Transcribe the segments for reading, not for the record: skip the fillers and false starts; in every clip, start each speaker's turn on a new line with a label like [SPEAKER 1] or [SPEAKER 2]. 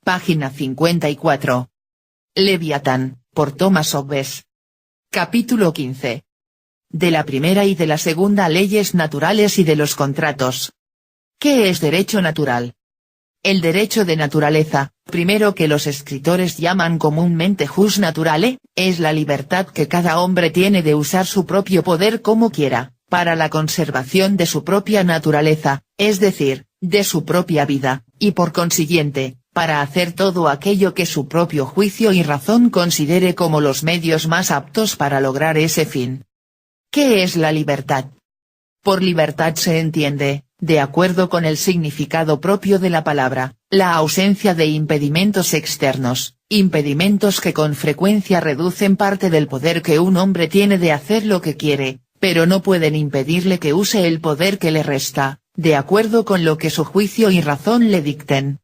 [SPEAKER 1] página 54. Leviatán, por Thomas Hobbes. Capítulo 15. De la primera y de la segunda leyes naturales y de los contratos. ¿Qué es derecho natural? El derecho de naturaleza, primero que los escritores llaman comúnmente jus naturale, es la libertad que cada hombre tiene de usar su propio poder como quiera, para la conservación de su propia naturaleza, es decir, de su propia vida, y por consiguiente, para hacer todo aquello que su propio juicio y razón considere como los medios más aptos para lograr ese fin. ¿Qué es la libertad? Por libertad se entiende, de acuerdo con el significado propio de la palabra, la ausencia de impedimentos externos, impedimentos que con frecuencia reducen parte del poder que un hombre tiene de hacer lo que quiere, pero no pueden impedirle que use el poder que le resta, de acuerdo con lo que su juicio y razón le dicten.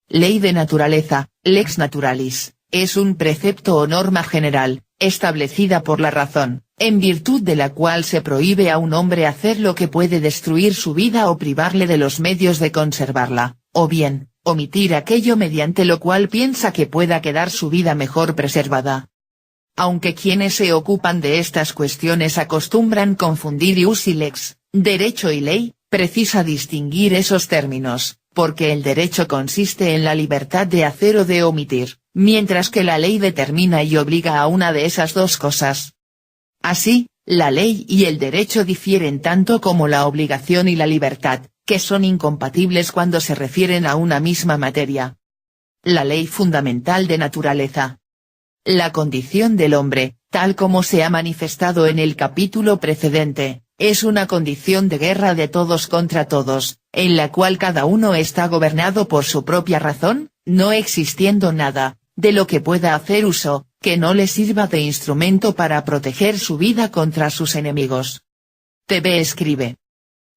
[SPEAKER 1] Ley de naturaleza, lex naturalis, es un precepto o norma general, establecida por la razón, en virtud de la cual se prohíbe a un hombre hacer lo que puede destruir su vida o privarle de los medios de conservarla, o bien, omitir aquello mediante lo cual piensa que pueda quedar su vida mejor preservada. Aunque quienes se ocupan de estas cuestiones acostumbran confundir ius y lex, derecho y ley, precisa distinguir esos términos, porque el derecho consiste en la libertad de hacer o de omitir, mientras que la ley determina y obliga a una de esas dos cosas. Así, la ley y el derecho difieren tanto como la obligación y la libertad, que son incompatibles cuando se refieren a una misma materia. La ley fundamental de naturaleza. La condición del hombre, tal como se ha manifestado en el capítulo precedente, es una condición de guerra de todos contra todos, en la cual cada uno está gobernado por su propia razón, no existiendo nada, de lo que pueda hacer uso, que no le sirva de instrumento para proteger su vida contra sus enemigos. TV escribe.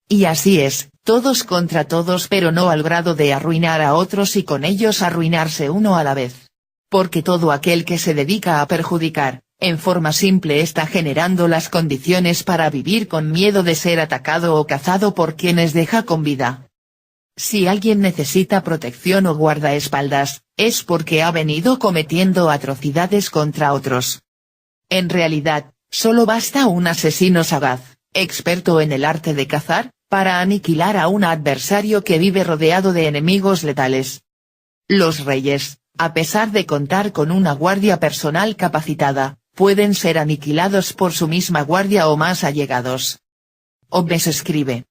[SPEAKER 1] Y así es, todos contra todos pero no al grado de arruinar a otros y con ellos arruinarse uno a la vez. Porque todo aquel que se dedica a perjudicar, en forma simple está generando las condiciones para vivir con miedo de ser atacado o cazado por quienes deja con vida. Si alguien necesita protección o guardaespaldas, es porque ha venido cometiendo atrocidades contra otros. En realidad, solo basta un asesino sagaz, experto en el arte de cazar, para aniquilar a un adversario que vive rodeado de enemigos letales. Los reyes, a pesar de contar con una guardia personal capacitada, pueden ser aniquilados por su misma guardia o más allegados. Hobbes escribe.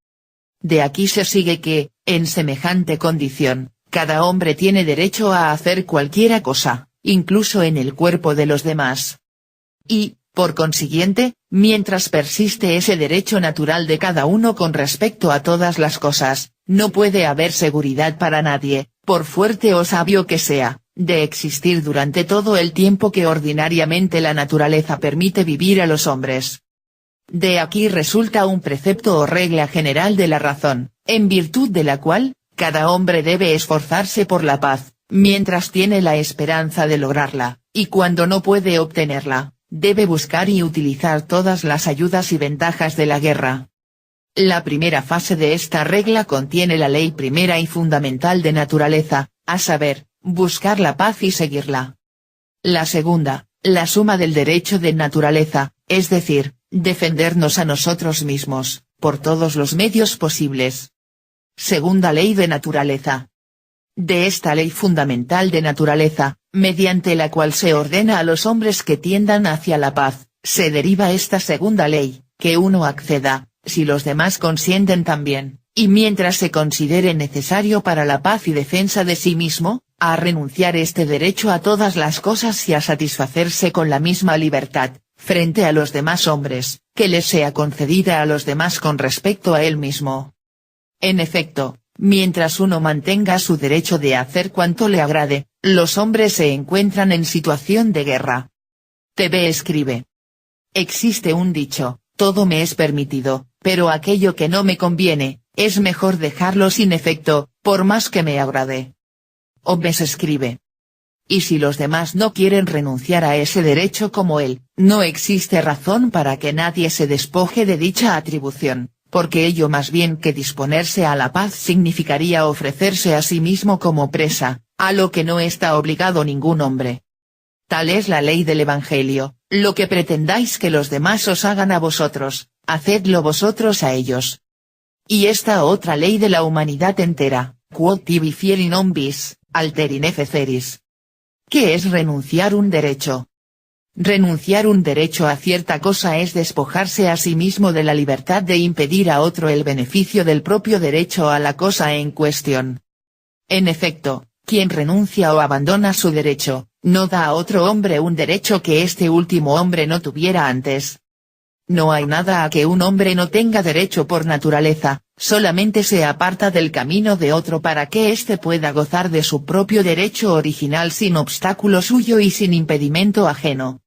[SPEAKER 1] De aquí se sigue que, en semejante condición, cada hombre tiene derecho a hacer cualquiera cosa, incluso en el cuerpo de los demás. Y, por consiguiente, mientras persiste ese derecho natural de cada uno con respecto a todas las cosas, no puede haber seguridad para nadie, por fuerte o sabio que sea, de existir durante todo el tiempo que ordinariamente la naturaleza permite vivir a los hombres. De aquí resulta un precepto o regla general de la razón, en virtud de la cual, cada hombre debe esforzarse por la paz, mientras tiene la esperanza de lograrla, y cuando no puede obtenerla, debe buscar y utilizar todas las ayudas y ventajas de la guerra. La primera fase de esta regla contiene la ley primera y fundamental de naturaleza, a saber, buscar la paz y seguirla. La segunda, la suma del derecho de naturaleza, es decir, defendernos a nosotros mismos, por todos los medios posibles. Segunda ley de naturaleza. De esta ley fundamental de naturaleza, mediante la cual se ordena a los hombres que tiendan hacia la paz, se deriva esta segunda ley, que uno acceda, si los demás consienten también, y mientras se considere necesario para la paz y defensa de sí mismo, a renunciar este derecho a todas las cosas y a satisfacerse con la misma libertad, frente a los demás hombres, que les sea concedida a los demás con respecto a él mismo. En efecto, mientras uno mantenga su derecho de hacer cuanto le agrade, los hombres se encuentran en situación de guerra. TV escribe. Existe un dicho, todo me es permitido, pero aquello que no me conviene, es mejor dejarlo sin efecto, por más que me agrade. Hobbes escribe. Y si los demás no quieren renunciar a ese derecho como él, no existe razón para que nadie se despoje de dicha atribución, porque ello más bien que disponerse a la paz significaría ofrecerse a sí mismo como presa, a lo que no está obligado ningún hombre. Tal es la ley del Evangelio: lo que pretendáis que los demás os hagan a vosotros, hacedlo vosotros a ellos. Y esta otra ley de la humanidad entera: quod tibi fieri non bis, alteri nefeceris. ¿Qué es renunciar un derecho? Renunciar un derecho a cierta cosa es despojarse a sí mismo de la libertad de impedir a otro el beneficio del propio derecho a la cosa en cuestión. En efecto, quien renuncia o abandona su derecho, no da a otro hombre un derecho que este último hombre no tuviera antes. No hay nada a que un hombre no tenga derecho por naturaleza, solamente se aparta del camino de otro para que éste pueda gozar de su propio derecho original sin obstáculo suyo y sin impedimento ajeno.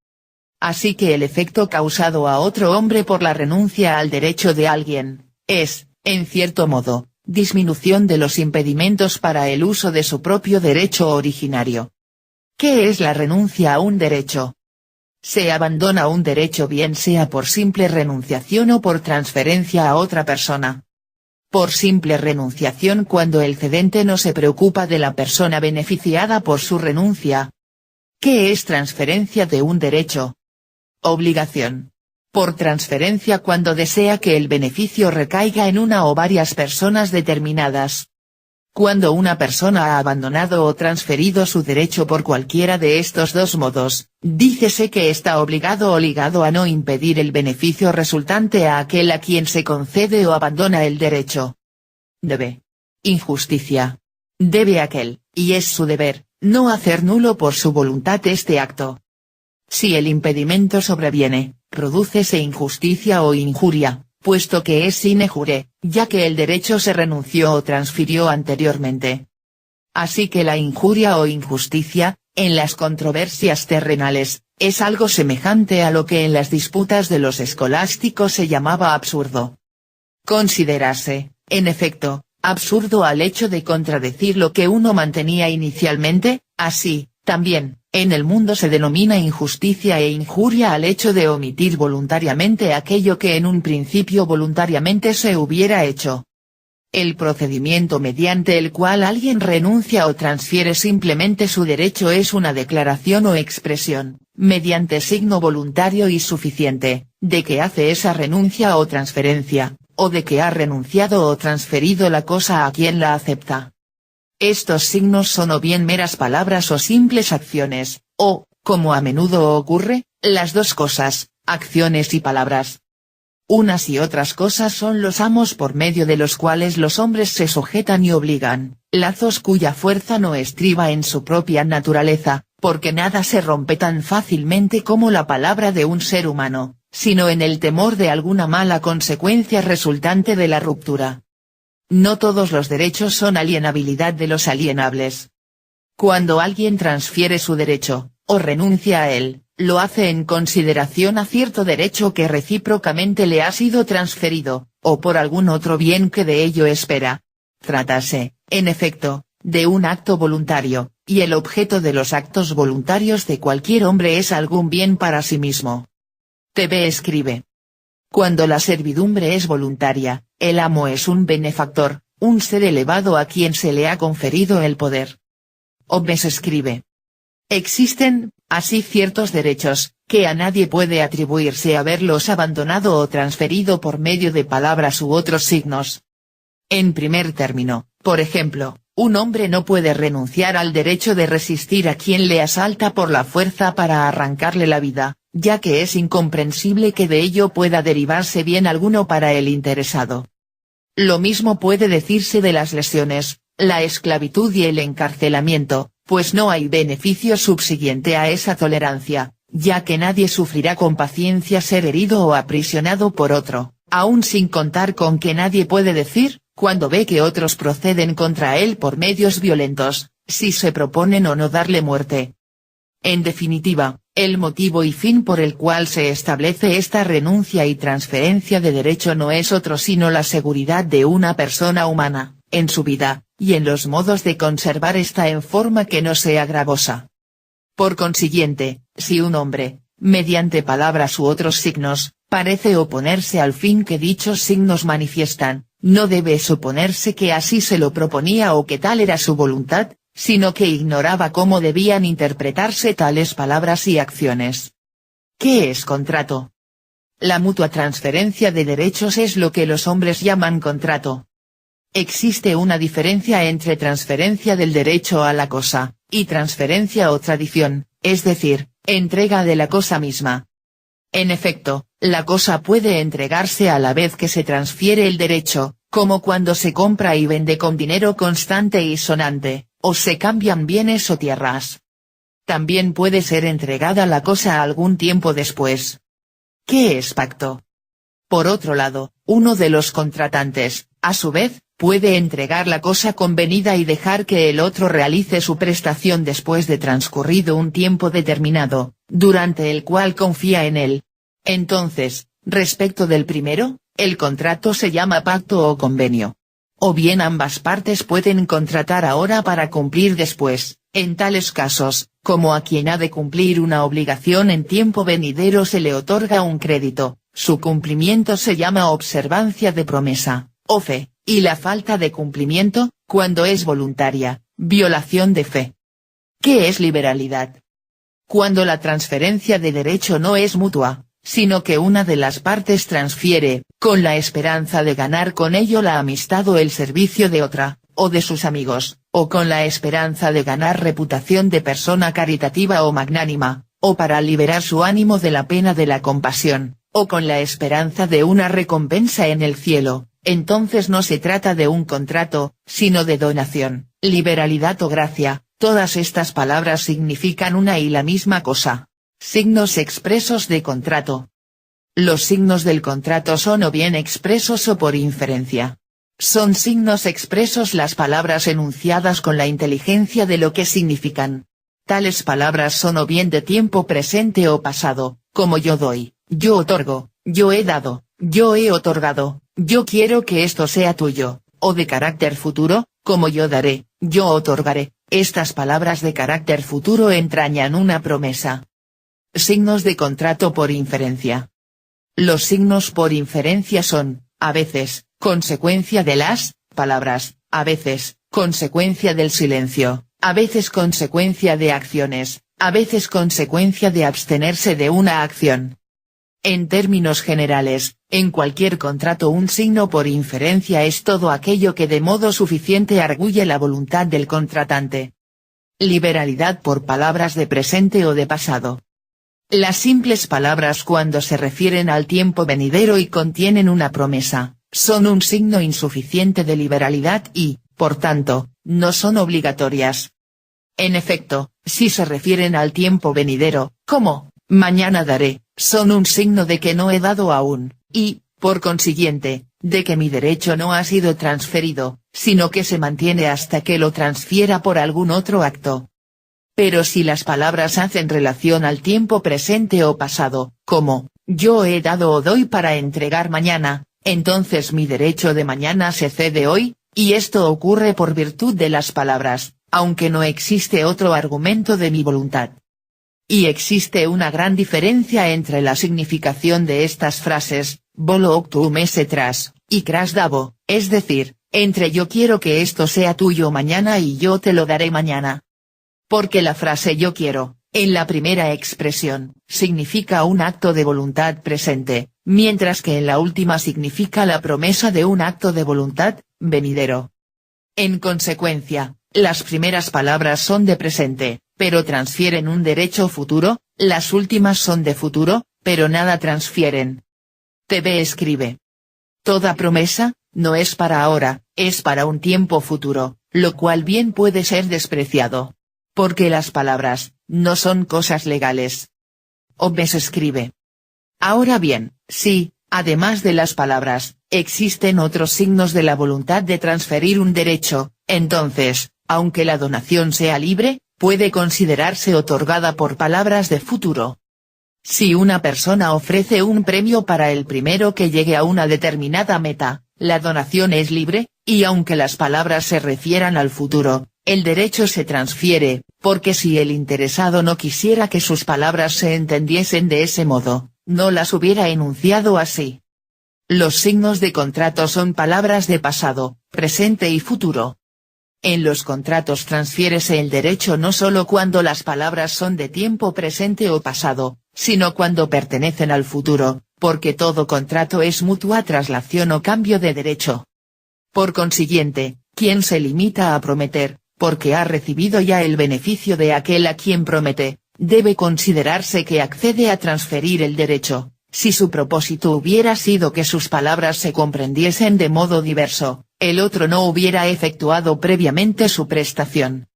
[SPEAKER 1] Así que el efecto causado a otro hombre por la renuncia al derecho de alguien, es, en cierto modo, disminución de los impedimentos para el uso de su propio derecho originario. ¿Qué es la renuncia a un derecho? Se abandona un derecho bien sea por simple renunciación o por transferencia a otra persona. Por simple renunciación cuando el cedente no se preocupa de la persona beneficiada por su renuncia. ¿Qué es transferencia de un derecho? Obligación. Por transferencia cuando desea que el beneficio recaiga en una o varias personas determinadas. Cuando una persona ha abandonado o transferido su derecho por cualquiera de estos dos modos, dícese que está obligado o ligado a no impedir el beneficio resultante a aquel a quien se concede o abandona el derecho. Debe. Injusticia. Debe aquel, y es su deber, no hacer nulo por su voluntad este acto. Si el impedimento sobreviene, prodúcese injusticia o injuria, puesto que es sine jure, ya que el derecho se renunció o transfirió anteriormente. Así que la injuria o injusticia, en las controversias terrenales, es algo semejante a lo que en las disputas de los escolásticos se llamaba absurdo. Considerase, en efecto, absurdo al hecho de contradecir lo que uno mantenía inicialmente, así, también, en el mundo se denomina injusticia e injuria al hecho de omitir voluntariamente aquello que en un principio voluntariamente se hubiera hecho. El procedimiento mediante el cual alguien renuncia o transfiere simplemente su derecho es una declaración o expresión, mediante signo voluntario y suficiente, de que hace esa renuncia o transferencia, o de que ha renunciado o transferido la cosa a quien la acepta. Estos signos son o bien meras palabras o simples acciones, o, como a menudo ocurre, las dos cosas, acciones y palabras. Unas y otras cosas son los amos por medio de los cuales los hombres se sujetan y obligan, lazos cuya fuerza no estriba en su propia naturaleza, porque nada se rompe tan fácilmente como la palabra de un ser humano, sino en el temor de alguna mala consecuencia resultante de la ruptura. No todos los derechos son alienabilidad de los alienables. Cuando alguien transfiere su derecho, o renuncia a él, lo hace en consideración a cierto derecho que recíprocamente le ha sido transferido, o por algún otro bien que de ello espera. Trátase, en efecto, de un acto voluntario, y el objeto de los actos voluntarios de cualquier hombre es algún bien para sí mismo. TV escribe. Cuando la servidumbre es voluntaria, el amo es un benefactor, un ser elevado a quien se le ha conferido el poder. Hobbes escribe. Existen, así ciertos derechos, que a nadie puede atribuirse haberlos abandonado o transferido por medio de palabras u otros signos. En primer término, por ejemplo, un hombre no puede renunciar al derecho de resistir a quien le asalta por la fuerza para arrancarle la vida, ya que es incomprensible que de ello pueda derivarse bien alguno para el interesado. Lo mismo puede decirse de las lesiones, la esclavitud y el encarcelamiento, pues no hay beneficio subsiguiente a esa tolerancia, ya que nadie sufrirá con paciencia ser herido o aprisionado por otro, aun sin contar con que nadie puede decir, cuando ve que otros proceden contra él por medios violentos, si se proponen o no darle muerte. En definitiva, el motivo y fin por el cual se establece esta renuncia y transferencia de derecho no es otro sino la seguridad de una persona humana, en su vida, y en los modos de conservar esta en forma que no sea gravosa. Por consiguiente, si un hombre, mediante palabras u otros signos, parece oponerse al fin que dichos signos manifiestan, no debe suponerse que así se lo proponía o que tal era su voluntad, sino que ignoraba cómo debían interpretarse tales palabras y acciones. ¿Qué es contrato? La mutua transferencia de derechos es lo que los hombres llaman contrato. Existe una diferencia entre transferencia del derecho a la cosa, y transferencia o tradición, es decir, entrega de la cosa misma. En efecto, la cosa puede entregarse a la vez que se transfiere el derecho, como cuando se compra y vende con dinero constante y sonante, o se cambian bienes o tierras. También puede ser entregada la cosa algún tiempo después. ¿Qué es pacto? Por otro lado, uno de los contratantes, a su vez, puede entregar la cosa convenida y dejar que el otro realice su prestación después de transcurrido un tiempo determinado, durante el cual confía en él. Entonces, respecto del primero, el contrato se llama pacto o convenio. O bien ambas partes pueden contratar ahora para cumplir después, en tales casos, como a quien ha de cumplir una obligación en tiempo venidero se le otorga un crédito, su cumplimiento se llama observancia de promesa, o fe, y la falta de cumplimiento, cuando es voluntaria, violación de fe. ¿Qué es liberalidad? Cuando la transferencia de derecho no es mutua, sino que una de las partes transfiere, con la esperanza de ganar con ello la amistad o el servicio de otra, o de sus amigos, o con la esperanza de ganar reputación de persona caritativa o magnánima, o para liberar su ánimo de la pena de la compasión, o con la esperanza de una recompensa en el cielo, entonces no se trata de un contrato, sino de donación, liberalidad o gracia. Todas estas palabras significan una y la misma cosa. Signos expresos de contrato. Los signos del contrato son o bien expresos o por inferencia. Son signos expresos las palabras enunciadas con la inteligencia de lo que significan. Tales palabras son o bien de tiempo presente o pasado, como yo doy, yo otorgo, yo he dado, yo he otorgado, yo quiero que esto sea tuyo, o de carácter futuro, como yo daré, yo otorgaré. Estas palabras de carácter futuro entrañan una promesa. Signos de contrato por inferencia. Los signos por inferencia son, a veces, consecuencia de las palabras, a veces, consecuencia del silencio, a veces consecuencia de acciones, a veces consecuencia de abstenerse de una acción. En términos generales, en cualquier contrato un signo por inferencia es todo aquello que de modo suficiente arguye la voluntad del contratante. Liberalidad por palabras de presente o de pasado. Las simples palabras cuando se refieren al tiempo venidero y contienen una promesa, son un signo insuficiente de liberalidad y, por tanto, no son obligatorias. En efecto, si se refieren al tiempo venidero, como, mañana daré, son un signo de que no he dado aún, y, por consiguiente, de que mi derecho no ha sido transferido, sino que se mantiene hasta que lo transfiera por algún otro acto. Pero si las palabras hacen relación al tiempo presente o pasado, como, yo he dado o doy para entregar mañana, entonces mi derecho de mañana se cede hoy, y esto ocurre por virtud de las palabras, aunque no existe otro argumento de mi voluntad. Y existe una gran diferencia entre la significación de estas frases, volo octuum esse tras, y cras dabo, es decir, entre yo quiero que esto sea tuyo mañana y yo te lo daré mañana. Porque la frase yo quiero, en la primera expresión, significa un acto de voluntad presente, mientras que en la última significa la promesa de un acto de voluntad venidero. En consecuencia, las primeras palabras son de presente, pero transfieren un derecho futuro, las últimas son de futuro, pero nada transfieren. TV escribe. Toda promesa, no es para ahora, es para un tiempo futuro, lo cual bien puede ser despreciado. Porque las palabras, no son cosas legales. Hobbes escribe. Ahora bien, si, además de las palabras, existen otros signos de la voluntad de transferir un derecho, entonces, aunque la donación sea libre, puede considerarse otorgada por palabras de futuro. Si una persona ofrece un premio para el primero que llegue a una determinada meta, la donación es libre, y aunque las palabras se refieran al futuro, el derecho se transfiere, porque si el interesado no quisiera que sus palabras se entendiesen de ese modo, no las hubiera enunciado así. Los signos de contrato son palabras de pasado, presente y futuro. En los contratos transfiérese el derecho no solo cuando las palabras son de tiempo presente o pasado, sino cuando pertenecen al futuro, porque todo contrato es mutua traslación o cambio de derecho. Por consiguiente, quien se limita a prometer, porque ha recibido ya el beneficio de aquel a quien promete, debe considerarse que accede a transferir el derecho, si su propósito hubiera sido que sus palabras se comprendiesen de modo diverso, el otro no hubiera efectuado previamente su prestación.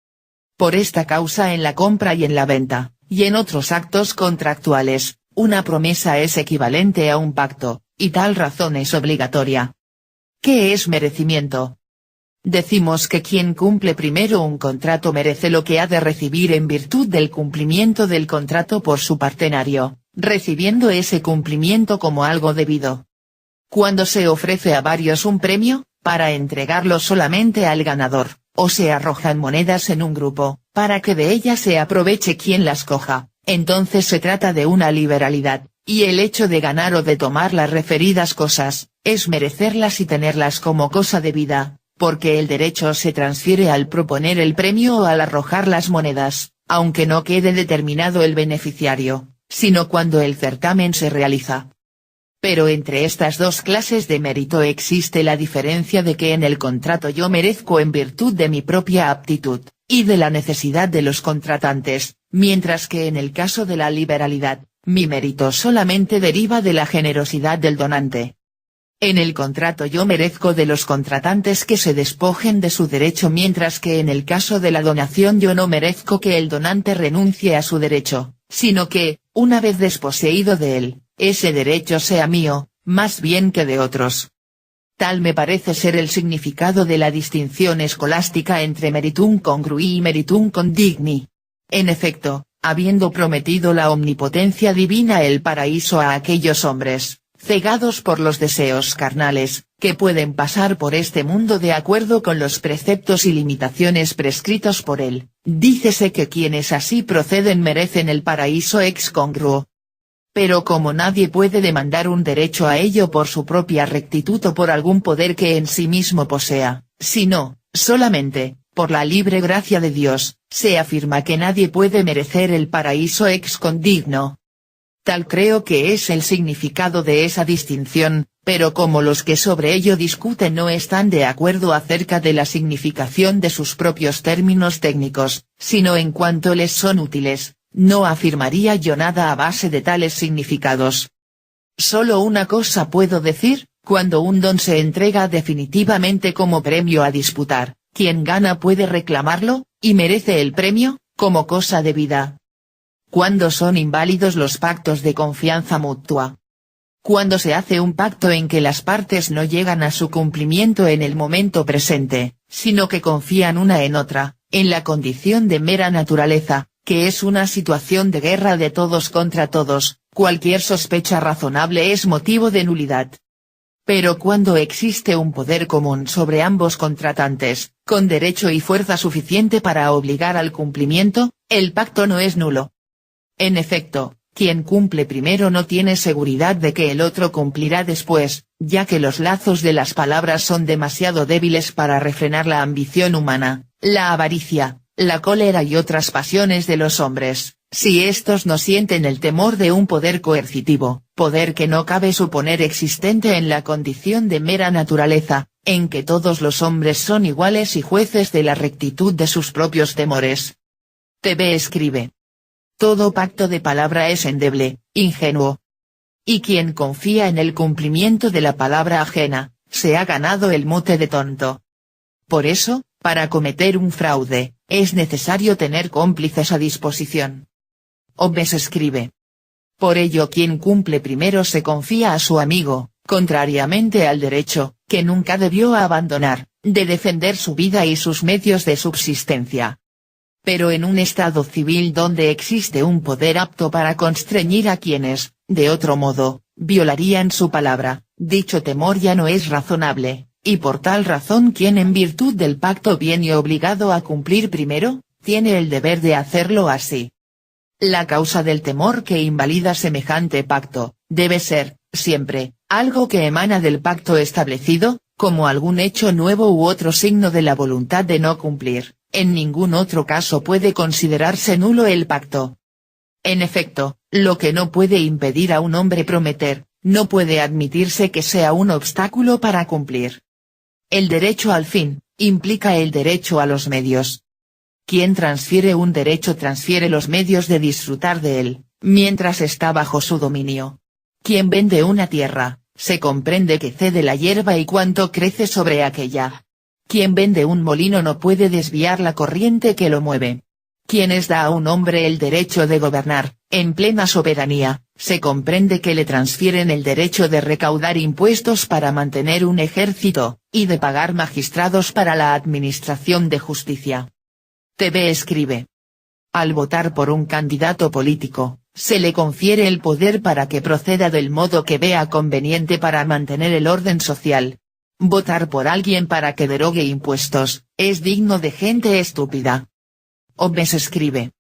[SPEAKER 1] Por esta causa en la compra y en la venta, y en otros actos contractuales, una promesa es equivalente a un pacto, y tal razón es obligatoria. ¿Qué es merecimiento? Decimos que quien cumple primero un contrato merece lo que ha de recibir en virtud del cumplimiento del contrato por su partenario, recibiendo ese cumplimiento como algo debido. Cuando se ofrece a varios un premio, para entregarlo solamente al ganador, o se arrojan monedas en un grupo, para que de ellas se aproveche quien las coja, entonces se trata de una liberalidad, y el hecho de ganar o de tomar las referidas cosas, es merecerlas y tenerlas como cosa debida, porque el derecho se transfiere al proponer el premio o al arrojar las monedas, aunque no quede determinado el beneficiario, sino cuando el certamen se realiza. Pero entre estas dos clases de mérito existe la diferencia de que en el contrato yo merezco en virtud de mi propia aptitud, y de la necesidad de los contratantes, mientras que en el caso de la liberalidad, mi mérito solamente deriva de la generosidad del donante. En el contrato yo merezco de los contratantes que se despojen de su derecho, mientras que en el caso de la donación yo no merezco que el donante renuncie a su derecho, sino que, una vez desposeído de él, ese derecho sea mío, más bien que de otros. Tal me parece ser el significado de la distinción escolástica entre meritum congrui y meritum condigni. En efecto, habiendo prometido la omnipotencia divina el paraíso a aquellos hombres, cegados por los deseos carnales, que pueden pasar por este mundo de acuerdo con los preceptos y limitaciones prescritos por él, dícese que quienes así proceden merecen el paraíso ex congruo. Pero como nadie puede demandar un derecho a ello por su propia rectitud o por algún poder que en sí mismo posea, sino, solamente, por la libre gracia de Dios, se afirma que nadie puede merecer el paraíso ex condigno. Tal creo que es el significado de esa distinción, pero como los que sobre ello discuten no están de acuerdo acerca de la significación de sus propios términos técnicos, sino en cuanto les son útiles, no afirmaría yo nada a base de tales significados. Solo una cosa puedo decir: cuando un don se entrega definitivamente como premio a disputar, quien gana puede reclamarlo, y merece el premio, como cosa debida. Cuando son inválidos los pactos de confianza mutua. Cuando se hace un pacto en que las partes no llegan a su cumplimiento en el momento presente, sino que confían una en otra, en la condición de mera naturaleza, que es una situación de guerra de todos contra todos, cualquier sospecha razonable es motivo de nulidad. Pero cuando existe un poder común sobre ambos contratantes, con derecho y fuerza suficiente para obligar al cumplimiento, el pacto no es nulo. En efecto, quien cumple primero no tiene seguridad de que el otro cumplirá después, ya que los lazos de las palabras son demasiado débiles para refrenar la ambición humana, la avaricia, la cólera y otras pasiones de los hombres, si éstos no sienten el temor de un poder coercitivo, poder que no cabe suponer existente en la condición de mera naturaleza, en que todos los hombres son iguales y jueces de la rectitud de sus propios temores. TV escribe: todo pacto de palabra es endeble, ingenuo. Y quien confía en el cumplimiento de la palabra ajena, se ha ganado el mote de tonto. Por eso, para cometer un fraude, es necesario tener cómplices a disposición. Hobbes escribe: por ello quien cumple primero se confía a su amigo, contrariamente al derecho, que nunca debió abandonar, de defender su vida y sus medios de subsistencia. Pero en un estado civil donde existe un poder apto para constreñir a quienes, de otro modo, violarían su palabra, dicho temor ya no es razonable, y por tal razón quien en virtud del pacto viene obligado a cumplir primero, tiene el deber de hacerlo así. La causa del temor que invalida semejante pacto, debe ser, siempre, algo que emana del pacto establecido, como algún hecho nuevo u otro signo de la voluntad de no cumplir. En ningún otro caso puede considerarse nulo el pacto. En efecto, lo que no puede impedir a un hombre prometer, no puede admitirse que sea un obstáculo para cumplir. El derecho al fin, implica el derecho a los medios. Quien transfiere un derecho transfiere los medios de disfrutar de él, mientras está bajo su dominio. Quien vende una tierra, se comprende que cede la hierba y cuanto crece sobre aquella. Quien vende un molino no puede desviar la corriente que lo mueve. Quienes da a un hombre el derecho de gobernar, en plena soberanía, se comprende que le transfieren el derecho de recaudar impuestos para mantener un ejército, y de pagar magistrados para la administración de justicia. TV escribe. Al votar por un candidato político, se le confiere el poder para que proceda del modo que vea conveniente para mantener el orden social. Votar por alguien para que derogue impuestos, es digno de gente estúpida. Hobbes escribe.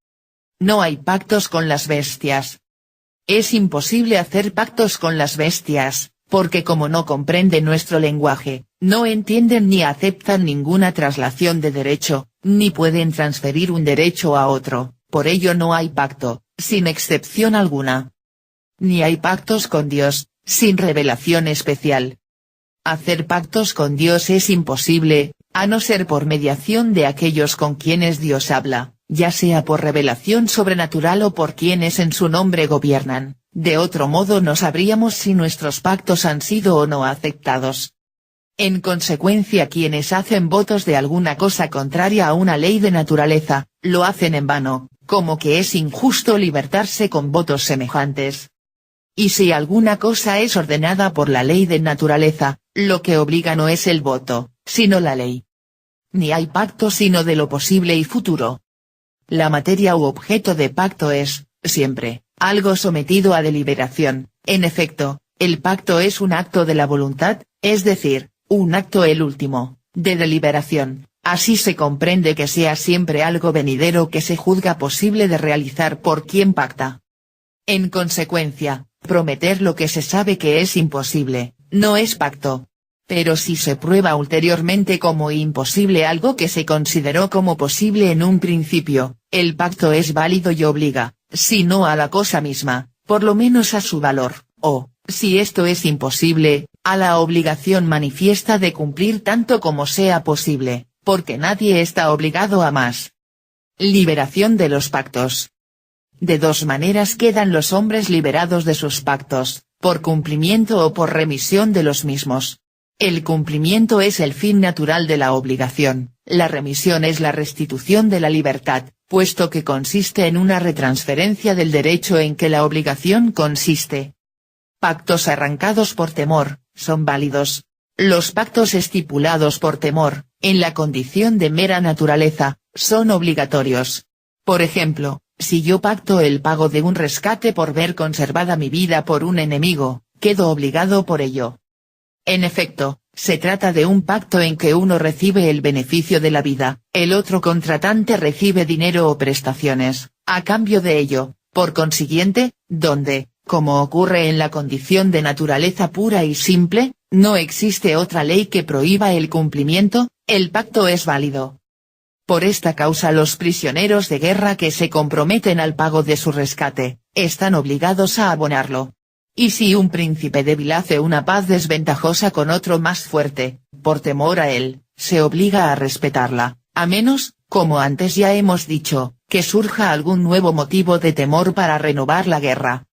[SPEAKER 1] No hay pactos con las bestias. Es imposible hacer pactos con las bestias, porque como no comprenden nuestro lenguaje, no entienden ni aceptan ninguna traslación de derecho, ni pueden transferir un derecho a otro, por ello no hay pacto, sin excepción alguna. Ni hay pactos con Dios, sin revelación especial. Hacer pactos con Dios es imposible, a no ser por mediación de aquellos con quienes Dios habla, ya sea por revelación sobrenatural o por quienes en su nombre gobiernan, de otro modo no sabríamos si nuestros pactos han sido o no aceptados. En consecuencia quienes hacen votos de alguna cosa contraria a una ley de naturaleza, lo hacen en vano, como que es injusto libertarse con votos semejantes. Y si alguna cosa es ordenada por la ley de naturaleza, lo que obliga no es el voto, sino la ley. Ni hay pacto sino de lo posible y futuro. La materia u objeto de pacto es, siempre, algo sometido a deliberación. En efecto, el pacto es un acto de la voluntad, es decir, un acto el último, de deliberación, así se comprende que sea siempre algo venidero que se juzga posible de realizar por quien pacta. En consecuencia, prometer lo que se sabe que es imposible, no es pacto. Pero si se prueba ulteriormente como imposible algo que se consideró como posible en un principio, el pacto es válido y obliga, si no a la cosa misma, por lo menos a su valor, o, si esto es imposible, a la obligación manifiesta de cumplir tanto como sea posible, porque nadie está obligado a más. Liberación de los pactos. De dos maneras quedan los hombres liberados de sus pactos, por cumplimiento o por remisión de los mismos. El cumplimiento es el fin natural de la obligación, la remisión es la restitución de la libertad, puesto que consiste en una retransferencia del derecho en que la obligación consiste. Pactos arrancados por temor, son válidos. Los pactos estipulados por temor, en la condición de mera naturaleza, son obligatorios. Por ejemplo, si yo pacto el pago de un rescate por ver conservada mi vida por un enemigo, quedo obligado por ello. En efecto, se trata de un pacto en que uno recibe el beneficio de la vida, el otro contratante recibe dinero o prestaciones, a cambio de ello, por consiguiente, donde, como ocurre en la condición de naturaleza pura y simple, no existe otra ley que prohíba el cumplimiento, el pacto es válido. Por esta causa los prisioneros de guerra que se comprometen al pago de su rescate, están obligados a abonarlo. Y si un príncipe débil hace una paz desventajosa con otro más fuerte, por temor a él, se obliga a respetarla, a menos, como antes ya hemos dicho, que surja algún nuevo motivo de temor para renovar la guerra.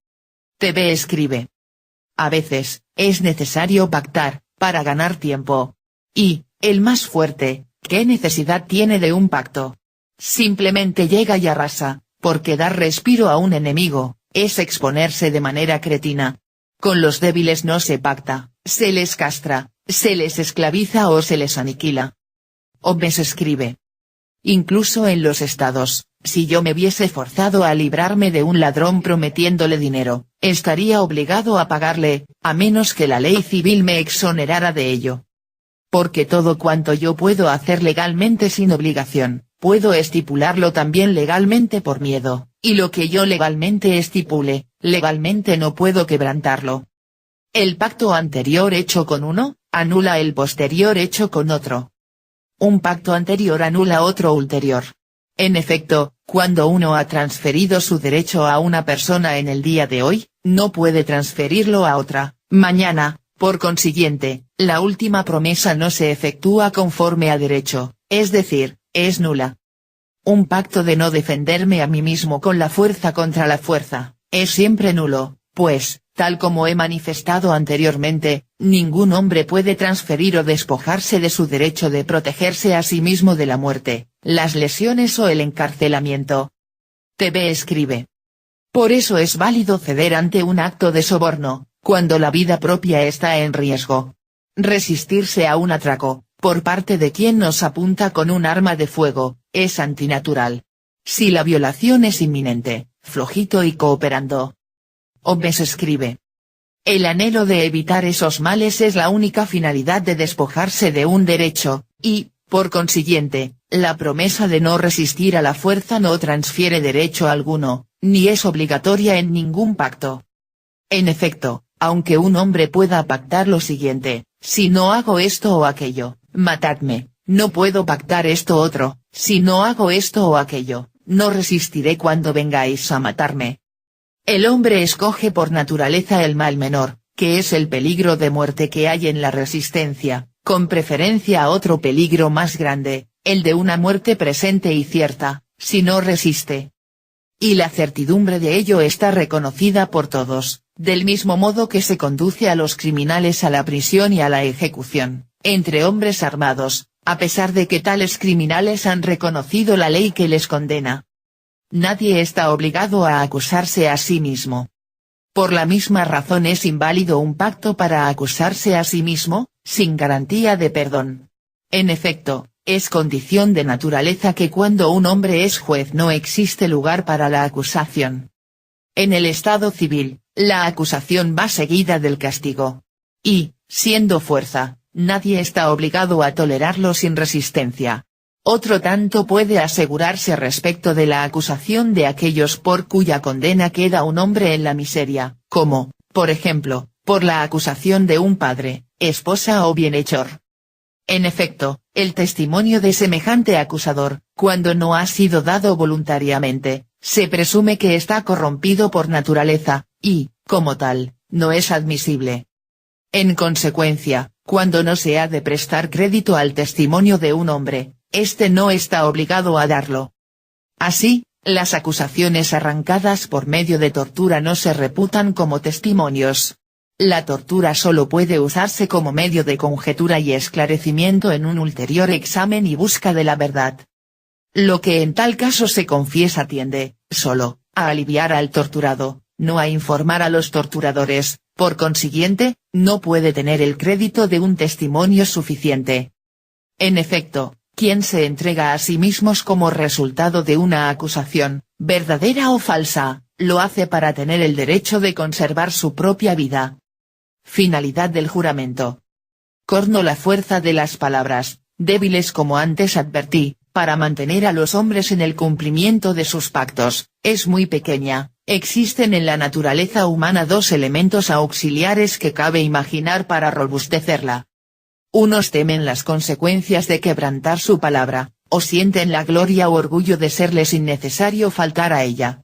[SPEAKER 1] TV escribe. A veces, es necesario pactar, para ganar tiempo. Y, el más fuerte, ¿qué necesidad tiene de un pacto? Simplemente llega y arrasa, porque dar respiro a un enemigo, es exponerse de manera cretina. Con los débiles no se pacta, se les castra, se les esclaviza o se les aniquila. Hobbes escribe. Incluso en los estados, si yo me viese forzado a librarme de un ladrón prometiéndole dinero, estaría obligado a pagarle, a menos que la ley civil me exonerara de ello. Porque todo cuanto yo puedo hacer legalmente sin obligación, puedo estipularlo también legalmente por miedo, y lo que yo legalmente estipule, legalmente no puedo quebrantarlo. El pacto anterior hecho con uno, anula el posterior hecho con otro. Un pacto anterior anula otro ulterior. En efecto, cuando uno ha transferido su derecho a una persona en el día de hoy, no puede transferirlo a otra, mañana, por consiguiente, la última promesa no se efectúa conforme a derecho, es decir, es nula. Un pacto de no defenderme a mí mismo con la fuerza contra la fuerza, es siempre nulo, pues, tal como he manifestado anteriormente, ningún hombre puede transferir o despojarse de su derecho de protegerse a sí mismo de la muerte, las lesiones o el encarcelamiento. TV escribe. Por eso es válido ceder ante un acto de soborno, cuando la vida propia está en riesgo. Resistirse a un atraco, por parte de quien nos apunta con un arma de fuego, es antinatural. Si la violación es inminente, flojito y cooperando. Hobbes escribe. El anhelo de evitar esos males es la única finalidad de despojarse de un derecho, y, por consiguiente, la promesa de no resistir a la fuerza no transfiere derecho alguno, ni es obligatoria en ningún pacto. En efecto, aunque un hombre pueda pactar lo siguiente, si no hago esto o aquello, matadme, no puedo pactar esto otro, si no hago esto o aquello, no resistiré cuando vengáis a matarme. El hombre escoge por naturaleza el mal menor, que es el peligro de muerte que hay en la resistencia, con preferencia a otro peligro más grande, el de una muerte presente y cierta, si no resiste. Y la certidumbre de ello está reconocida por todos, del mismo modo que se conduce a los criminales a la prisión y a la ejecución, entre hombres armados, a pesar de que tales criminales han reconocido la ley que les condena. Nadie está obligado a acusarse a sí mismo. Por la misma razón es inválido un pacto para acusarse a sí mismo, sin garantía de perdón. En efecto, es condición de naturaleza que cuando un hombre es juez no existe lugar para la acusación. En el estado civil, la acusación va seguida del castigo. Y, siendo fuerza, nadie está obligado a tolerarlo sin resistencia. Otro tanto puede asegurarse respecto de la acusación de aquellos por cuya condena queda un hombre en la miseria, como, por ejemplo, por la acusación de un padre, esposa o bienhechor. En efecto, el testimonio de semejante acusador, cuando no ha sido dado voluntariamente, se presume que está corrompido por naturaleza, y, como tal, no es admisible. En consecuencia, cuando no se ha de prestar crédito al testimonio de un hombre, éste no está obligado a darlo. Así, las acusaciones arrancadas por medio de tortura no se reputan como testimonios. La tortura solo puede usarse como medio de conjetura y esclarecimiento en un ulterior examen y busca de la verdad. Lo que en tal caso se confiesa tiende, solo, a aliviar al torturado, no a informar a los torturadores, por consiguiente, no puede tener el crédito de un testimonio suficiente. En efecto, quien se entrega a sí mismos como resultado de una acusación, verdadera o falsa, lo hace para tener el derecho de conservar su propia vida. Finalidad del juramento. Corno la fuerza de las palabras, débiles como antes advertí, para mantener a los hombres en el cumplimiento de sus pactos, es muy pequeña. Existen en la naturaleza humana dos elementos auxiliares que cabe imaginar para robustecerla. Unos temen las consecuencias de quebrantar su palabra, o sienten la gloria o orgullo de serles innecesario faltar a ella.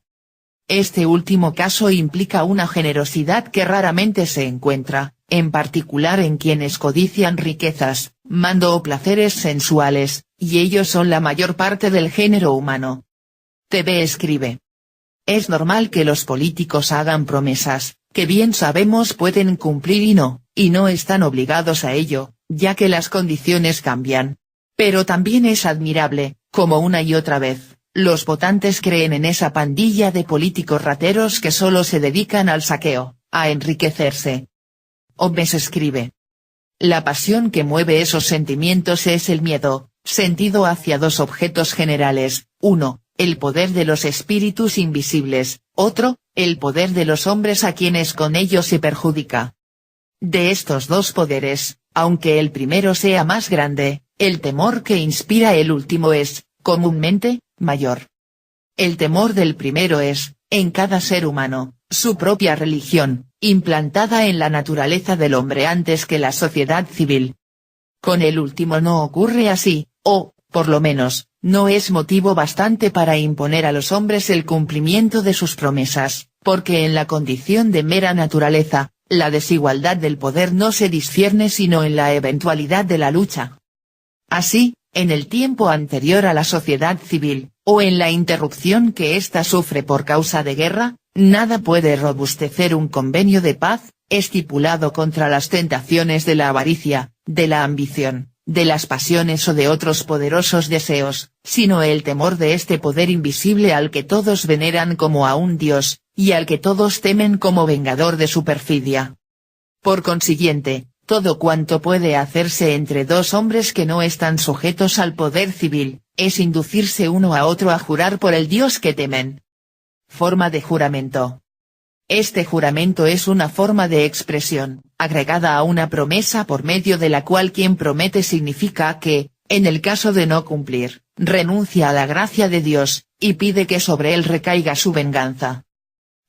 [SPEAKER 1] Este último caso implica una generosidad que raramente se encuentra, en particular en quienes codician riquezas, mando o placeres sensuales, y ellos son la mayor parte del género humano. TV escribe. Es normal que los políticos hagan promesas, que bien sabemos pueden cumplir y no están obligados a ello, ya que las condiciones cambian. Pero también es admirable, como una y otra vez, los votantes creen en esa pandilla de políticos rateros que solo se dedican al saqueo, a enriquecerse. Hobbes escribe. La pasión que mueve esos sentimientos es el miedo, sentido hacia dos objetos generales, uno, el poder de los espíritus invisibles, otro, el poder de los hombres a quienes con ello se perjudica. De estos dos poderes, aunque el primero sea más grande, el temor que inspira el último es, comúnmente, mayor. El temor del primero es, en cada ser humano, su propia religión, implantada en la naturaleza del hombre antes que la sociedad civil. Con el último no ocurre así, o, por lo menos, no es motivo bastante para imponer a los hombres el cumplimiento de sus promesas, porque en la condición de mera naturaleza, la desigualdad del poder no se discierne sino en la eventualidad de la lucha. Así, en el tiempo anterior a la sociedad civil, o en la interrupción que ésta sufre por causa de guerra, nada puede robustecer un convenio de paz, estipulado contra las tentaciones de la avaricia, de la ambición, de las pasiones o de otros poderosos deseos, sino el temor de este poder invisible al que todos veneran como a un dios, y al que todos temen como vengador de su perfidia. Por consiguiente, todo cuanto puede hacerse entre dos hombres que no están sujetos al poder civil, es inducirse uno a otro a jurar por el Dios que temen. Forma de juramento. Este juramento es una forma de expresión, agregada a una promesa por medio de la cual quien promete significa que, en el caso de no cumplir, renuncia a la gracia de Dios, y pide que sobre él recaiga su venganza.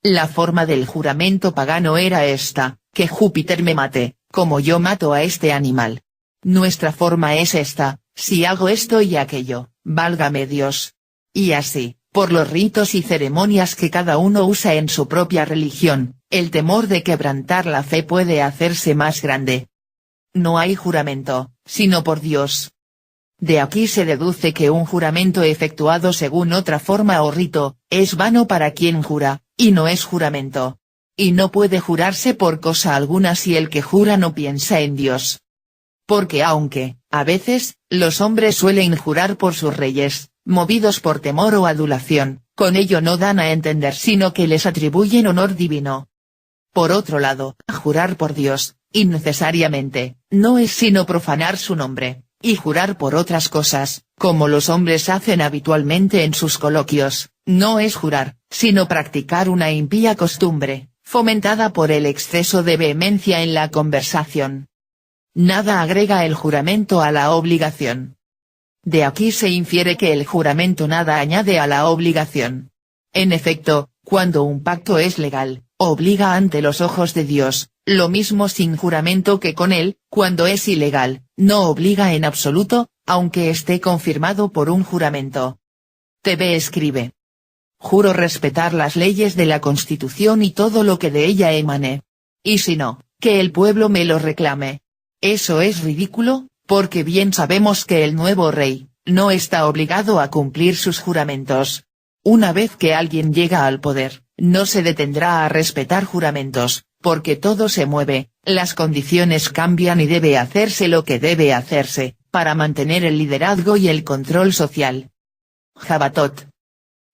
[SPEAKER 1] La forma del juramento pagano era esta, que Júpiter me mate, como yo mato a este animal. Nuestra forma es esta, si hago esto y aquello, válgame Dios. Y así, por los ritos y ceremonias que cada uno usa en su propia religión, el temor de quebrantar la fe puede hacerse más grande. No hay juramento, sino por Dios. De aquí se deduce que un juramento efectuado según otra forma o rito, es vano para quien jura, y no es juramento. Y no puede jurarse por cosa alguna si el que jura no piensa en Dios. Porque aunque, a veces, los hombres suelen jurar por sus reyes, movidos por temor o adulación, con ello no dan a entender sino que les atribuyen honor divino. Por otro lado, jurar por Dios, innecesariamente, no es sino profanar su nombre, y jurar por otras cosas, como los hombres hacen habitualmente en sus coloquios, no es jurar, sino practicar una impía costumbre, fomentada por el exceso de vehemencia en la conversación. Nada agrega el juramento a la obligación. De aquí se infiere que el juramento nada añade a la obligación. En efecto, cuando un pacto es legal, obliga ante los ojos de Dios, lo mismo sin juramento que con él, cuando es ilegal, no obliga en absoluto, aunque esté confirmado por un juramento. TV escribe. Juro respetar las leyes de la Constitución y todo lo que de ella emane. Y si no, que el pueblo me lo reclame. Eso es ridículo, porque bien sabemos que el nuevo rey, no está obligado a cumplir sus juramentos. Una vez que alguien llega al poder, no se detendrá a respetar juramentos, porque todo se mueve, las condiciones cambian y debe hacerse lo que debe hacerse, para mantener el liderazgo y el control social. Jabatot.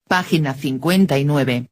[SPEAKER 1] Página 59.